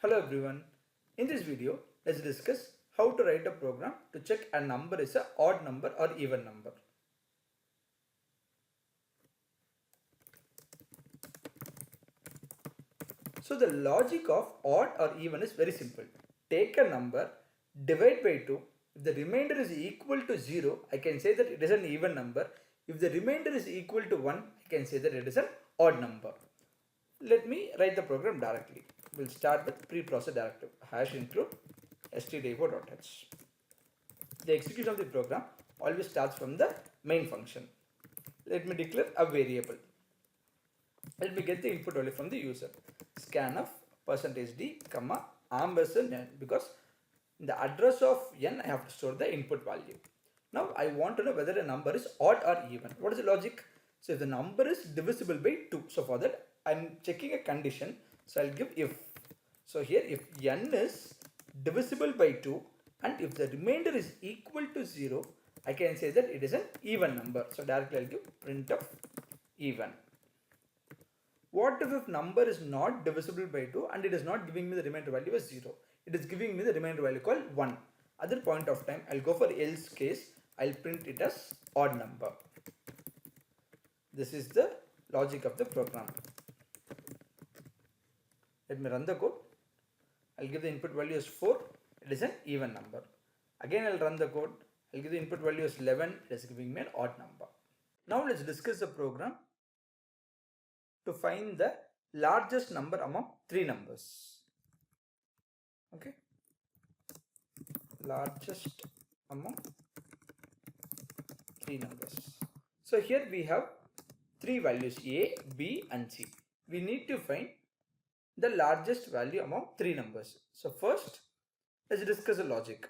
Hello everyone. In this video, let's discuss how to write a program to check a number is an odd number or even number. So the logic of odd or even is very simple. Take a number, divide by 2. If the remainder is equal to 0, I can say that it is an even number. If the remainder is equal to 1, I can say that it is an odd number. Let me write the program directly. We'll start with preprocessor directive hash include stdio.h. The execution of the program always starts from the main function. Let me declare a variable. Let me get the input value from the user. Scanf %d comma ampersand n, because in the address of n I have to store the input value. Now I want to know whether a number is odd or even. What is the logic? So if the number is divisible by 2, so for that I am checking a condition. So I'll give if. So here if n is divisible by 2 and if the remainder is equal to 0, I can say that it is an even number. So directly I'll give print of even. What if number is not divisible by 2 and it is not giving me the remainder value as 0? It is giving me the remainder value called 1. At that point of time, I'll go for else case. I'll print it as odd number. This is the logic of the program. Let me run the code. I'll give the input value as 4. It is an even number. Again, I'll run the code. I'll give the input value as 11. It is giving me an odd number. Now let's discuss the program to find the largest number among 3 numbers. Okay. Largest among 3 numbers. So here we have 3 values A, B and C. We need to find the largest value among 3 numbers. So first, let's discuss the logic.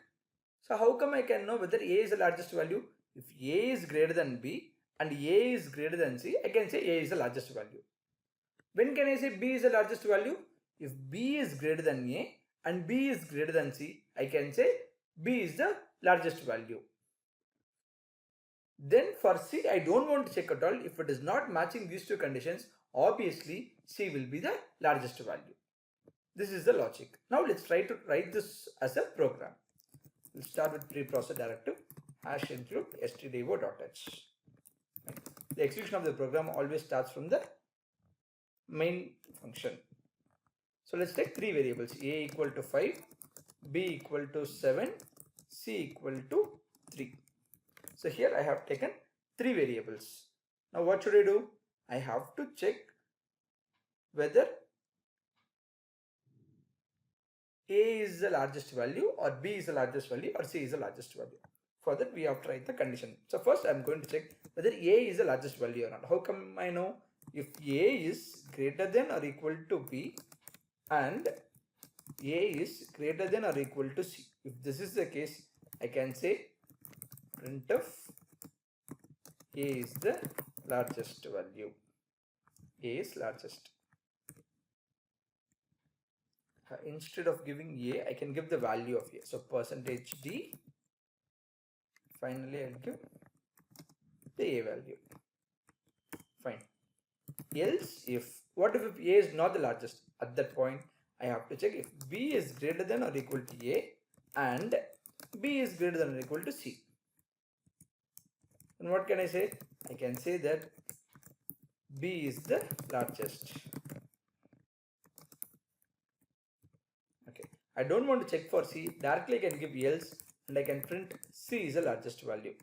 So how come I can know whether A is the largest value? If A is greater than B and A is greater than C, I can say A is the largest value. When can I say B is the largest value? If B is greater than A and B is greater than C, I can say B is the largest value. Then for C, I don't want to check at all. If it is not matching these two conditions, obviously C will be the largest value. This is the logic. Now let's try to write this as a program. We'll start with preprocessor directive hash include stdio.h. The execution of the program always starts from the main function. So let's take 3 variables, A equal to 5, B equal to 7, C equal to 3. So here I have taken 3 variables. Now what should I do? I have to check whether A is the largest value or B is the largest value or C is the largest value. For that we have to write the condition. So first I am going to check whether A is the largest value or not. How come I know? If A is greater than or equal to B and A is greater than or equal to C. If this is the case, I can say printf A is the largest value. A is largest. Instead of giving A, I can give the value of A. So %d. Finally, I'll give the A value. Fine. Else, what if A is not the largest? At that point, I have to check if B is greater than or equal to A and B is greater than or equal to C. And what can I say? I can say that B is the largest. Okay. I don't want to check for C. Directly I can give else and I can print C is the largest value.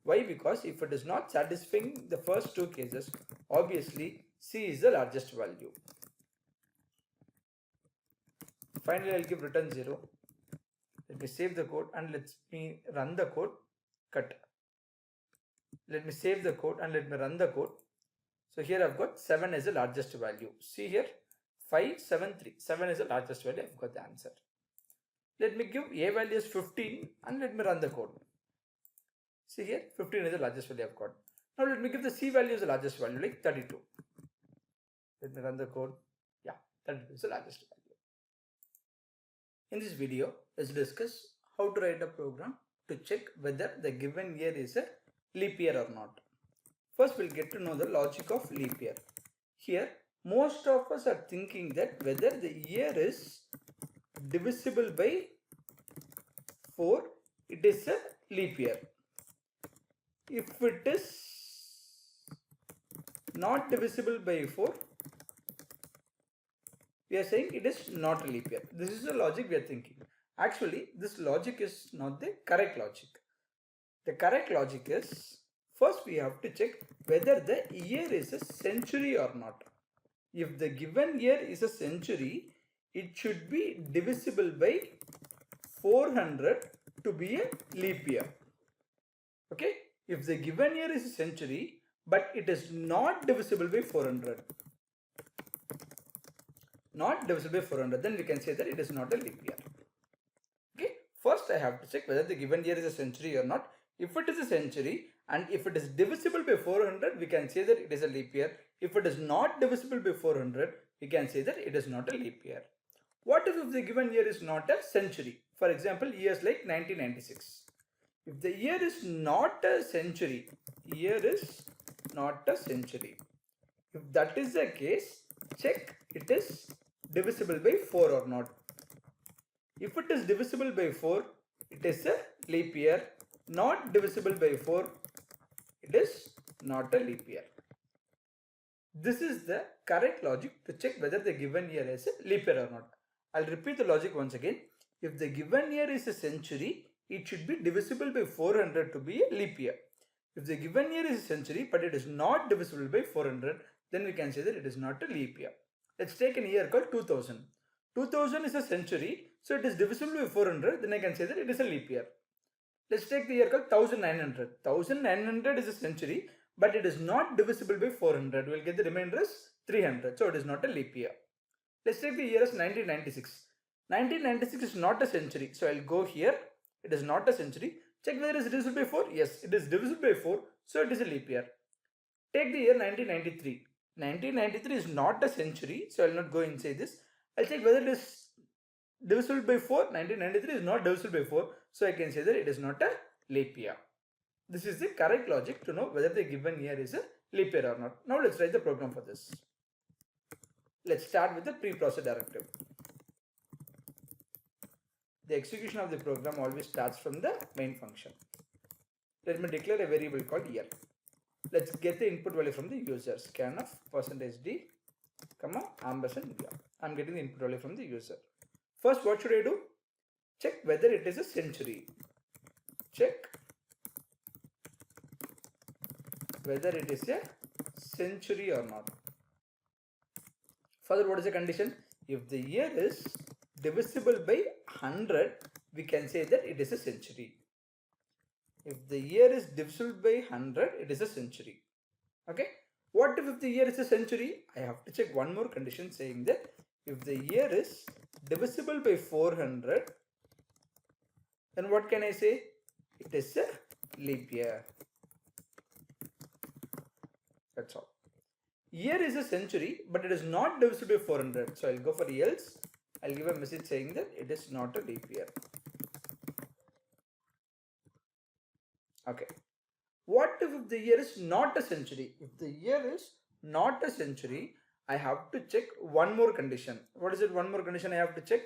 Why? Because if it is not satisfying the first 2 cases, obviously C is the largest value. Finally, I'll give return 0. Let me save the code and let me run the code. Cut. Let me save the code and let me run the code. So here I've got 7 as the largest value. See here, 5, 7, 3. 7 is the largest value. I've got the answer. Let me give A value as 15 and let me run the code. See here, 15 is the largest value I've got. Now let me give the C value as the largest value, like 32. Let me run the code. Yeah, 32 is the largest value. In this video, let's discuss how to write a program to check whether the given year is a leap year or not. First, we'll get to know the logic of leap year. Here, most of us are thinking that whether the year is divisible by 4, it is a leap year. If it is not divisible by 4, we are saying it is not a leap year. This is the logic we are thinking. Actually, this logic is not the correct logic. The correct logic is, first we have to check whether the year is a century or not. If the given year is a century, it should be divisible by 400 to be a leap year. Okay, if the given year is a century but it is not divisible by 400, then we can say that it is not a leap year. Okay, first I have to check whether the given year is a century or not. If it is a century and if it is divisible by 400, we can say that it is a leap year. If it is not divisible by 400, we can say that it is not a leap year. What if the given year is not a century? For example, years like 1996. If the year is not a century, if that is the case, check it is divisible by 4 or not. If it is divisible by 4, it is a leap year. Not divisible by 4, it is not a leap year. This is the correct logic to check whether the given year is a leap year or not. I'll repeat the logic once again. If the given year is a century, it should be divisible by 400 to be a leap year. If the given year is a century but it is not divisible by 400, then we can say that it is not a leap year. Let's take a year called 2000. 2000 is a century, so it is divisible by 400, then I can say that it is a leap year. Let's take the year called 1900. 1900 is a century, but it is not divisible by 400. We'll get the remainder as 300, so it is not a leap year. Let's take the year as 1996. 1996 is not a century, so I'll go here. It is not a century. Check whether it is divisible by 4. Yes, it is divisible by 4, so it is a leap year. Take the year 1993. 1993 is not a century, so I'll not go inside this. I'll check whether it is divisible by 4. 1993 is not divisible by 4, so I can say that it is not a leap year. This is the correct logic to know whether the given year is a leap year or not. Now let's write the program for this. Let's start with the preprocessor directive. The execution of the program always starts from the main function. Let me declare a variable called year. Let's get the input value from the user. Scanf %d, ampersand year. I'm getting the input value from the user. First, what should I do? Check whether it is a century. Check whether it is a century or not. Further, what is the condition? If the year is divisible by 100, we can say that it is a century. If the year is divisible by 100, it is a century. Okay. What if the year is a century? I have to check one more condition saying that if the year is divisible by 400, then what can I say? It is a leap year. That's all. Year is a century, but it is not divisible by 400. So I'll go for else. I'll give a message saying that it is not a leap year. Okay. What if the year is not a century? If the year is not a century, I have to check one more condition. What is it? One more condition I have to check?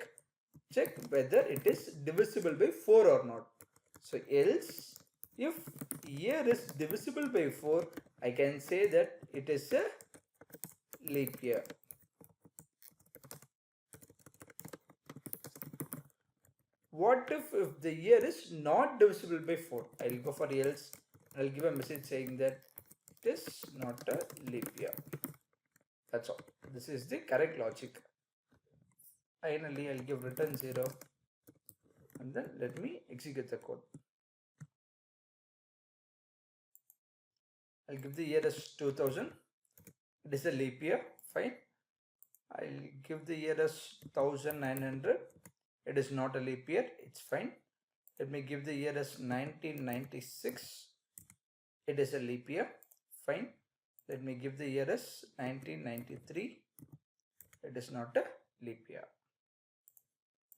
Check whether it is divisible by 4 or not. So else, if year is divisible by 4, I can say that it is a leap year. What if the year is not divisible by 4? I'll go for else. I'll give a message saying that it is not a leap year. That's all. This is the correct logic. Finally, I'll give return 0 and then let me execute the code. I'll give the year as 2000. It is a leap year. Fine. I'll give the year as 1900. It is not a leap year. It's fine. Let me give the year as 1996. It is a leap year. Fine. Let me give the year as 1993. It is not a leap year.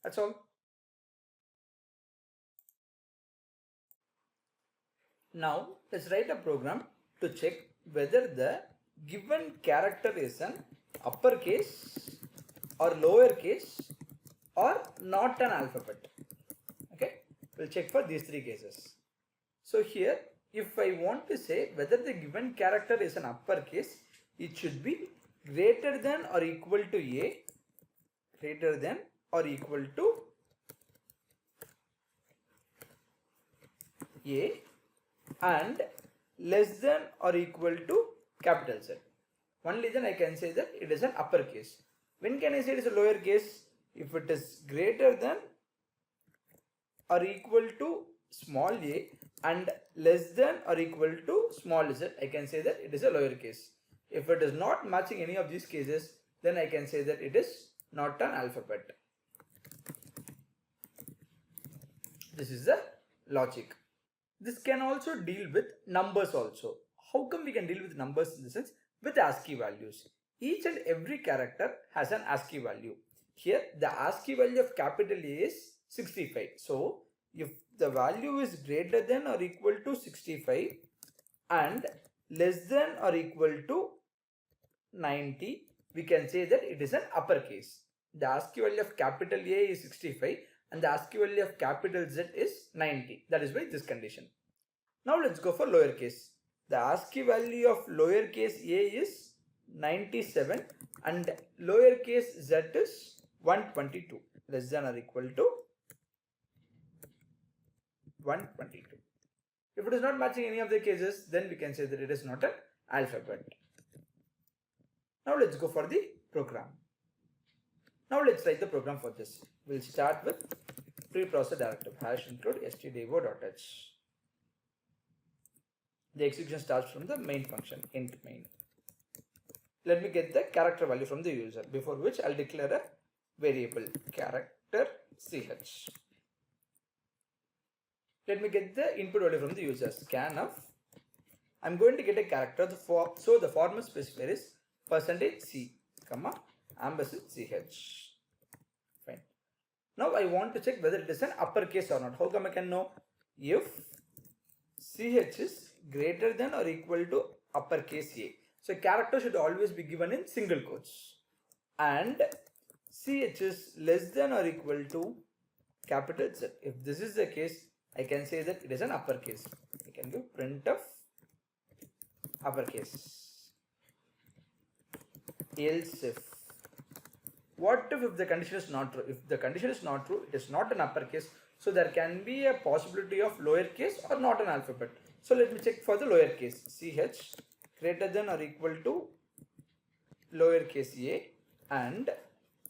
That's all. Now let's write a program to check whether the given character is an uppercase or lowercase or not an alphabet. Okay, we'll check for these three cases. So here, if I want to say whether the given character is an uppercase, it should be greater than or equal to A, greater than or equal to A, and less than or equal to capital Z. Only then I can say that it is an uppercase. When can I say it is a lowercase? If it is greater than or equal to small a and less than or equal to small z, I can say that it is a lowercase. If it is not matching any of these cases, then I can say that it is not an alphabet. This is the logic. This can also deal with numbers also. How come we can deal with numbers in the sense? With ASCII values. Each and every character has an ASCII value. Here the ASCII value of capital A is 65. So if the value is greater than or equal to 65 and less than or equal to 90, we can say that it is an uppercase. The ASCII value of capital A is 65 and the ASCII value of capital Z is 90. That is by this condition. Now let's go for lowercase. The ASCII value of lowercase a is 97 and lowercase z is 122, less than or equal to 122. If it is not matching any of the cases, then we can say that it is not an alphabet. Now let's go for the program. Now let's write the program for this. We'll start with preprocessor directive #include stdio.h. The execution starts from the main function int main. Let me get the character value from the user, before which I'll declare a variable character ch. Let me get the input value from the user, scanf. I'm going to get a character, so the format specifier is %c, ch. Fine. Now I want to check whether it is an uppercase or not. How come I can know? If ch is greater than or equal to uppercase a. So character should always be given in single quotes. And ch is less than or equal to capital Z. If this is the case, I can say that it is an uppercase. I can give printf uppercase. Else if. What if the condition is not true? If the condition is not true, it is not an uppercase. So there can be a possibility of lowercase or not an alphabet. So let me check for the lowercase. Ch greater than or equal to lowercase a and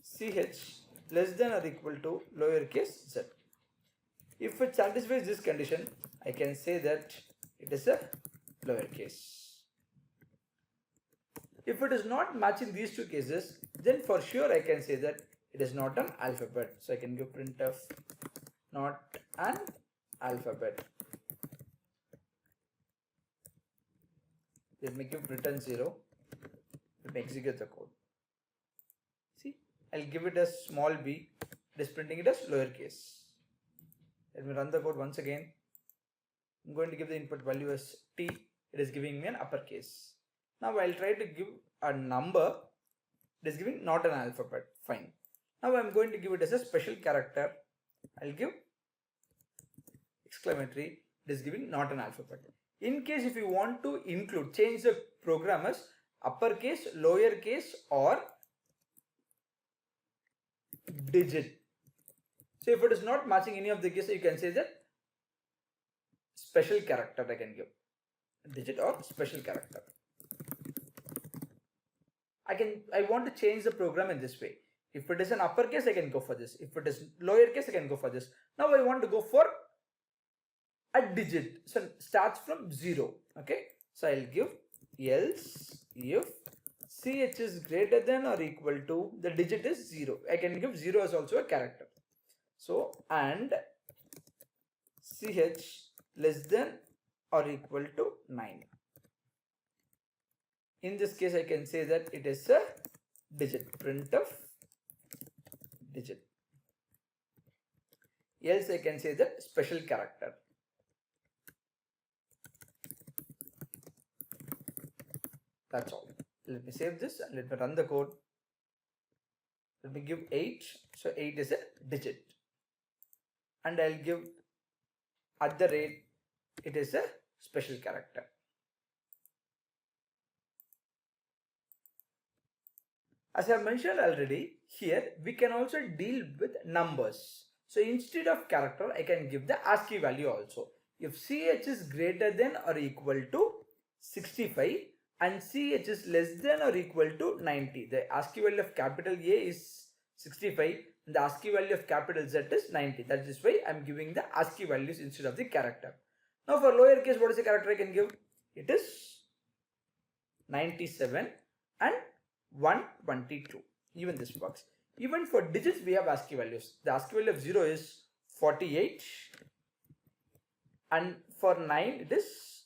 ch less than or equal to lowercase z. If it satisfies this condition, I can say that it is a lowercase. If it is not matching these two cases, then for sure I can say that it is not an alphabet. So I can give printf not an alphabet. Let me give return 0. Let me execute the code. See, I'll give it as small b. It is printing it as lowercase. Let me run the code once again. I'm going to give the input value as t. It is giving me an uppercase. Now I'll try to give a number. It is giving not an alphabet. Fine. Now I'm going to give it as a special character. I'll give exclamatory. It is giving not an alphabet. In case if you want to include, change the program as uppercase, lowercase or digit. So if it is not matching any of the cases, you can say that special character I can give. Digit or special character. I want to change the program in this way. If it is an uppercase, I can go for this. If it is lowercase, I can go for this. Now I want to go for a digit. So it starts from 0. Okay. So I'll give else if ch is greater than or equal to, the digit is 0. I can give 0 as also a character. So and ch less than or equal to 9. In this case, I can say that it is a digit. Printf digit. Else I can say that special character. That's all. Let me save this and let me run the code. Let me give 8. So 8 is a digit. and I'll give at the rate, it is a special character. As I have mentioned already, here we can also deal with numbers. So instead of character, I can give the ASCII value also. If CH is greater than or equal to 65 and CH is less than or equal to 90, the ASCII value of capital A is 65 and the ASCII value of capital Z is 90. That is why I am giving the ASCII values instead of the character. Now for lowercase, what is the character I can give? It is 97 and 122. Even this works. Even for digits, we have ASCII values. The ASCII value of 0 is 48 and for 9 it is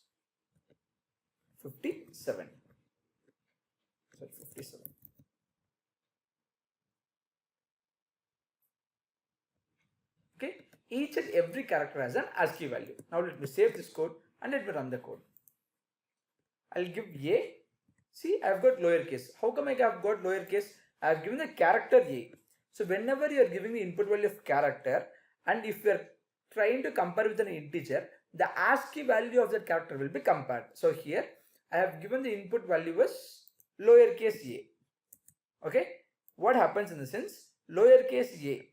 57. Sorry, 57. Okay, each and every character has an ASCII value. Now let me save this code and let me run the code. I'll give A. See, I've got lowercase. How come I have got lowercase? I have given the character A. So whenever you are giving the input value of character, and if you are trying to compare with an integer, the ASCII value of that character will be compared. So here I have given the input value as lowercase a. Okay, what happens in the sense lowercase a?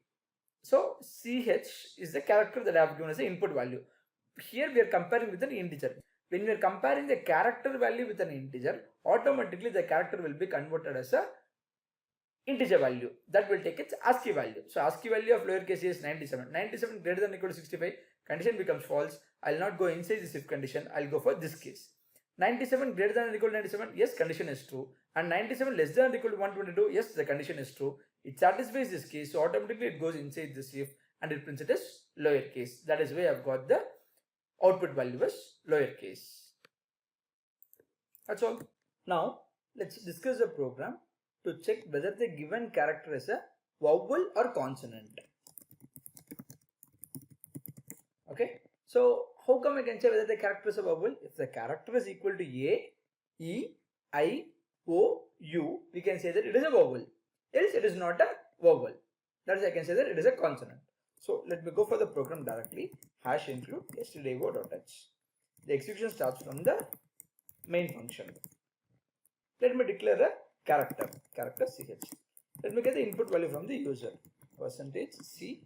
So ch is the character that I have given as the input value. Here we are comparing with an integer. When we are comparing the character value with an integer, automatically the character will be converted as a integer value. That will take its ASCII value. So ASCII value of lowercase a is 97. 97 greater than or equal to 65. Condition becomes false. I will not go inside this if condition. I will go for this case. 97 greater than or equal to 97. Yes, condition is true. And 97 less than or equal to 122. Yes, the condition is true. It satisfies this case. So automatically it goes inside this if and it prints it as lowercase. That is why I have got the output value as lowercase. That's all. Now let's discuss the program to check whether the given character is a vowel or consonant. Okay, so how come I can say whether the character is a vowel? If the character is equal to A, E, I, O, U, we can say that it is a vowel. Else it is not a vowel. That is, I can say that it is a consonant. So let me go for the program directly. Hash include stdio.h. The execution starts from the main function. Let me declare a character ch. Let me get the input value from the user. %c,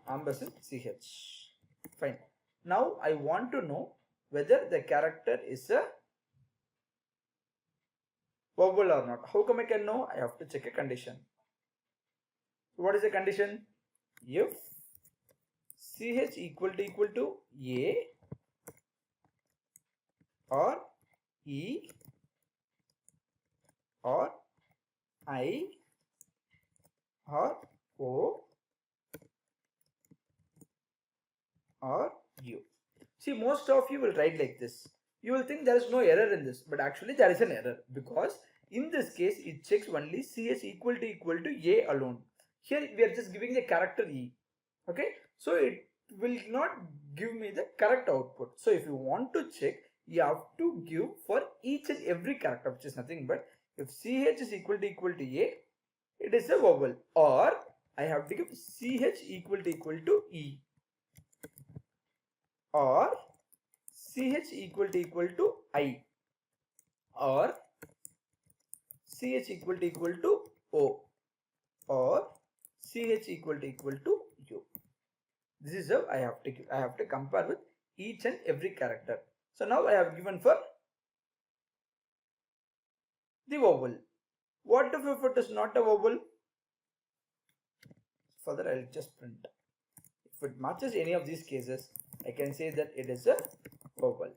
ampersand ch. Fine. Now I want to know whether the character is a vowel or not. How come I can know? I have to check a condition. What is the condition? If ch equal to a or e or I or O or U. See, most of you will write like this. You will think there is no error in this, but actually there is an error, because in this case it checks only ch equal to a alone. Here we are just giving the character e. Okay, so it will not give me the correct output. So if you want to check, you have to give for each and every character, which is nothing but if ch is equal to a, it is a vowel, or I have to give ch equal to e, or ch equal to I, or ch equal to o, or ch equal to u. This is how I have to give. I have to compare with each and every character. So now I have given for the vowel. What if it is not a vowel? Further, I will just print. If it matches any of these cases, I can say that it is a vowel.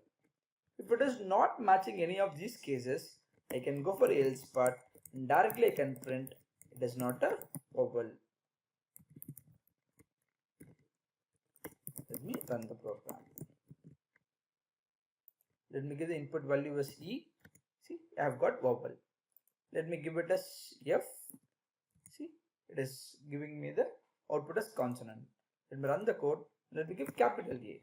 If it is not matching any of these cases, I can go for else part and directly I can print it is not a vowel. Let me run the program. Let me give the input value as E. See, I have got vowel. Let me give it as F. See, it is giving me the output as consonant. Let me run the code. Let me give capital A.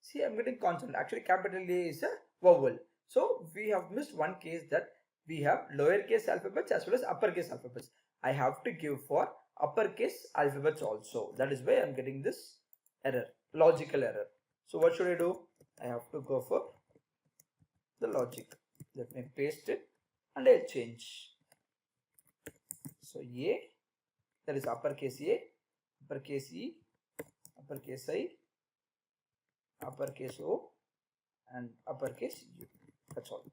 See, I am getting consonant. Actually, capital A is a vowel. So we have missed one case, that we have lowercase alphabets as well as uppercase alphabets. I have to give for uppercase alphabets also. That is why I am getting this error, logical error. So what should I do? I have to go for the logic. Let me paste it and I'll change. So A, that is uppercase A, uppercase E, uppercase I, uppercase O, and uppercase U. That's all.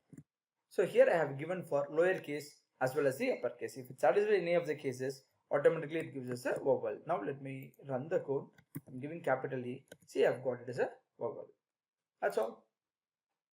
So here I have given for lowercase as well as the uppercase. If it satisfies any of the cases, automatically it gives us a vowel. Now let me run the code. I'm giving capital E. See, I've got it as a vowel. That's all.